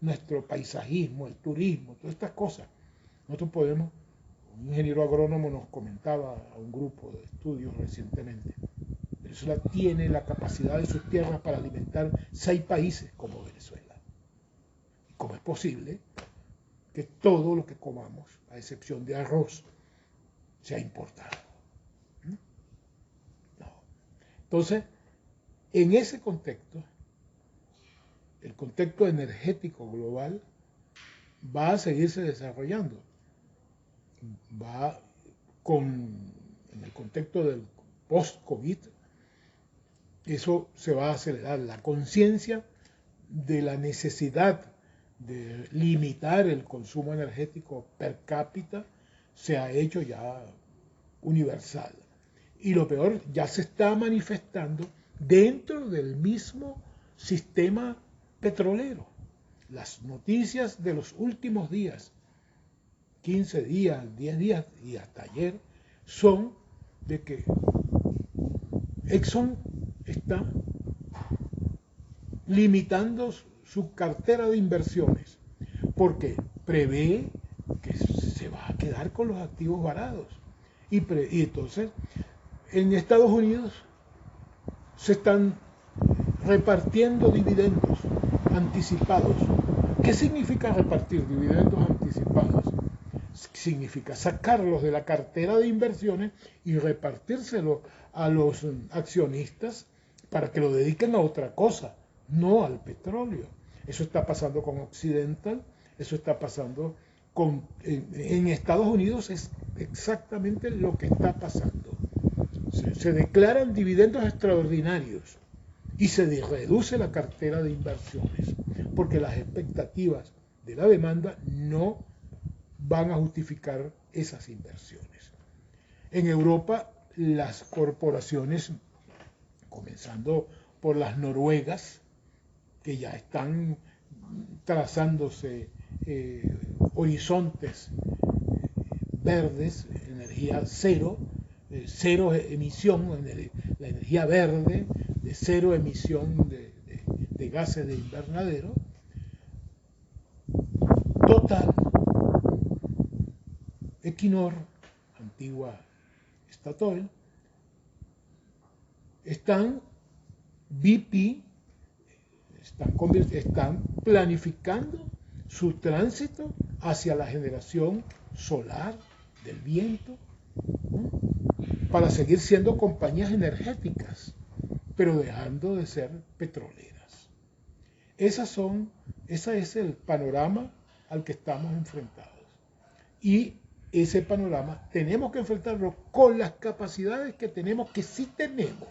nuestro paisajismo, el turismo, todas estas cosas. Nosotros podemos, un ingeniero agrónomo nos comentaba a un grupo de estudios recientemente, Venezuela tiene la capacidad de sus tierras para alimentar 6 países como Venezuela. ¿Cómo es posible que todo lo que comamos, a excepción de arroz, sea importado? No. Entonces, en ese contexto, el contexto energético global va a seguirse desarrollando. Va en el contexto del post-COVID, eso se va a acelerar. La conciencia de la necesidad de limitar el consumo energético per cápita se ha hecho ya universal. Y lo peor, ya se está manifestando dentro del mismo sistema petrolero. Las noticias de los últimos días, 15 días, 10 días y hasta ayer, son de que Exxon está limitando su cartera de inversiones porque prevé que se va a quedar con los activos varados. Y entonces, en Estados Unidos se están repartiendo dividendos anticipados. ¿Qué significa repartir dividendos anticipados? Significa sacarlos de la cartera de inversiones y repartírselos a los accionistas para que lo dediquen a otra cosa, no al petróleo. Eso está pasando con Occidental, eso está pasando en Estados Unidos, es exactamente lo que está pasando. Se declaran dividendos extraordinarios y se reduce la cartera de inversiones, porque las expectativas de la demanda no van a justificar esas inversiones. En Europa, las corporaciones, comenzando por las noruegas, que ya están trazándose horizontes verdes, energía cero, cero emisión, la energía verde, de cero emisión de gases de invernadero. Total, Equinor, antigua Statoil, BP, están planificando su tránsito hacia la generación solar, del viento, ¿no? Para seguir siendo compañías energéticas, pero dejando de ser petroleras. Ese es el panorama al que estamos enfrentados. Y ese panorama tenemos que enfrentarlo con las capacidades que tenemos, que sí tenemos.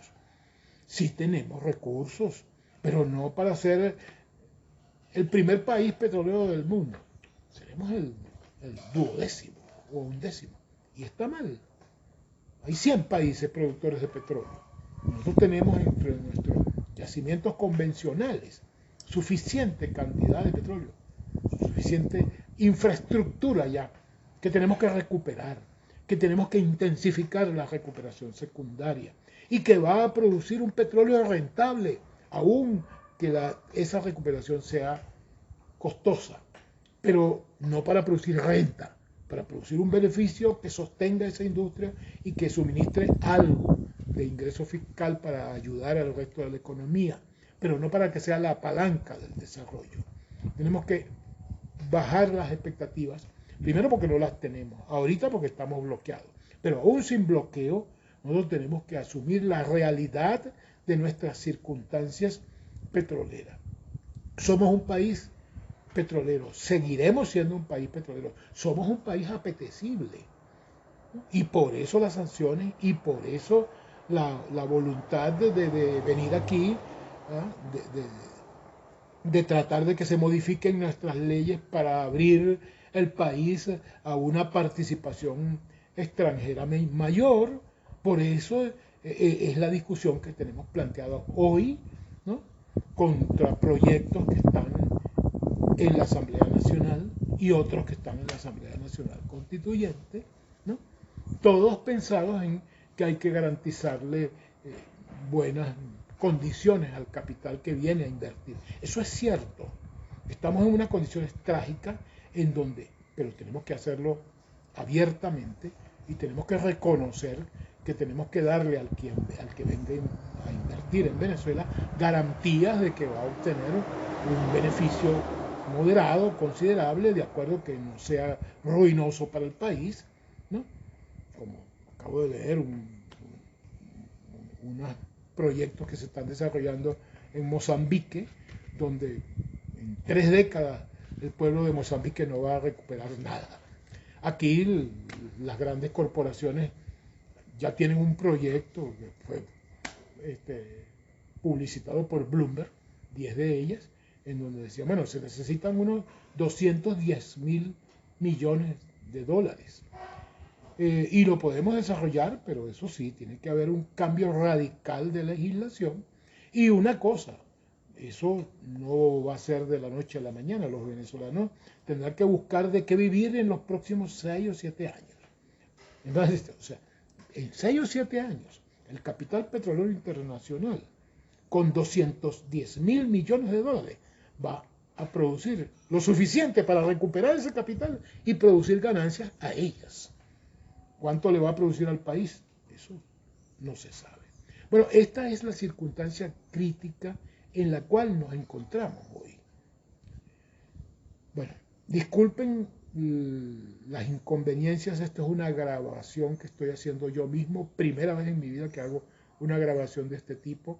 Sí tenemos recursos, pero no para ser el primer país petrolero del mundo. Seremos el 12º o 11º. Y está mal. Hay 100 países productores de petróleo. Nosotros tenemos entre nuestros yacimientos convencionales suficiente cantidad de petróleo, suficiente infraestructura ya, que tenemos que recuperar, que tenemos que intensificar la recuperación secundaria y que va a producir un petróleo rentable, aun que esa recuperación sea costosa, pero no para producir renta, para producir un beneficio que sostenga esa industria y que suministre algo de ingreso fiscal para ayudar al resto de la economía, pero no para que sea la palanca del desarrollo. Tenemos que bajar las expectativas, primero porque no las tenemos, ahorita porque estamos bloqueados, pero aún sin bloqueo, nosotros tenemos que asumir la realidad de nuestras circunstancias petroleras. Somos un país petrolero, seguiremos siendo un país petrolero, somos un país apetecible, ¿no? Y por eso las sanciones y por eso la voluntad de venir aquí, ¿eh? de tratar de que se modifiquen nuestras leyes para abrir el país a una participación extranjera mayor. Por eso es la discusión que tenemos planteada hoy, ¿no? Contra proyectos que están en la Asamblea Nacional y otros que están en la Asamblea Nacional Constituyente, ¿no? Todos pensados en que hay que garantizarle buenas condiciones al capital que viene a invertir. Eso es cierto, Estamos en unas condiciones trágicas en donde, pero tenemos que hacerlo abiertamente y tenemos que reconocer que tenemos que darle al que venga a invertir en Venezuela garantías de que va a obtener un beneficio moderado, considerable, de acuerdo que no sea ruinoso para el país, ¿no? Como acabo de leer unos proyectos que se están desarrollando en Mozambique, donde en 3 décadas el pueblo de Mozambique no va a recuperar nada. Aquí las grandes corporaciones ya tienen un proyecto que fue publicitado por Bloomberg, 10 de ellas, en donde decía, bueno, se necesitan unos 210.000 millones de dólares. Y lo podemos desarrollar, pero eso sí, tiene que haber un cambio radical de legislación. Y una cosa, eso no va a ser de la noche a la mañana. Los venezolanos tendrán que buscar de qué vivir en los próximos 6 o 7 años. Entonces, o sea, en 6 o 7 años, el capital petrolero internacional, con 210.000 millones de dólares, va a producir lo suficiente para recuperar ese capital y producir ganancias a ellas. ¿Cuánto le va a producir al país? Eso no se sabe. Bueno, esta es la circunstancia crítica en la cual nos encontramos hoy. Bueno, disculpen las inconveniencias, esto es una grabación que estoy haciendo yo mismo, primera vez en mi vida que hago una grabación de este tipo.